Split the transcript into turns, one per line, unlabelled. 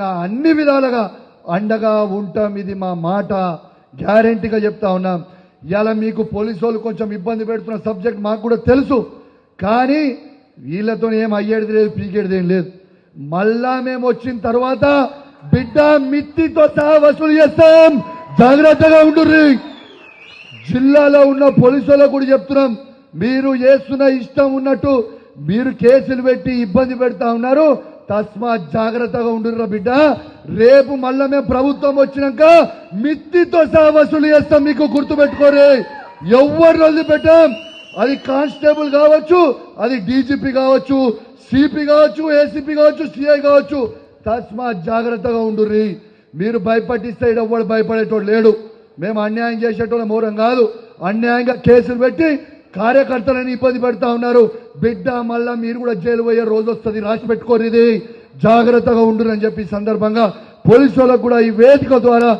అన్ని విధాలుగా అండగా ఉంటాం. ఇది మా మాట, గ్యారెంటీగా చెప్తా ఉన్నాం. ఇలా మీకు పోలీసు వాళ్ళు కొంచెం ఇబ్బంది పెడుతున్న సబ్జెక్ట్ మాకు కూడా తెలుసు, కానీ వీళ్ళతో ఏం అయ్యేది లేదు, పీకేది ఏం లేదు. మళ్ళా మేము వచ్చిన తర్వాత బిడ్డ మిత్తితో సహా వసూలు చేస్తాం, జాగ్రత్తగా ఉండుర్రి. జిల్లాలో ఉన్న పోలీసులకు కూడా చెప్తున్నాం, మీరు చేస్తున్న ఇష్టం ఉన్నట్టు మీరు కేసులు పెట్టి ఇబ్బంది పెడతా ఉన్నారు, తస్మాత్ జాగ్రత్తగా ఉండుర్రా బిడ్డ. రేపు మళ్ళా మేము ప్రభుత్వం వచ్చినాక మిత్తితో సహా వసూలు చేస్తాం, మీకు గుర్తుపెట్టుకోరే. ఎవరు రోజు పెట్టాం, అది కానిస్టేబుల్ కావచ్చు, అది డీజీపీ కావచ్చు, సిపి కావచ్చు, ఏసీపీ కావచ్చు, సిఐ కావచ్చు. తస్మాత్ జాగ్రత్తగా ఉండుర్రి. మీరు భయపట్టిస్తే ఎవడు భయపడేటోడు లేడు. మేము అన్యాయం చేసేటోళ్ళ మోరం కాదు. అన్యాయంగా కేసులు పెట్టి కార్యకర్తలని ఇబ్బంది పెడతా ఉన్నారు. బిడ్డ మళ్ళా మీరు కూడా జైలు పోయే రోజు వస్తుంది, రాసి పెట్టుకోరు. ఇది జాగ్రత్తగా ఉండురని చెప్పి సందర్భంగా పోలీసు వాళ్ళకు కూడా ఈ వేదిక ద్వారా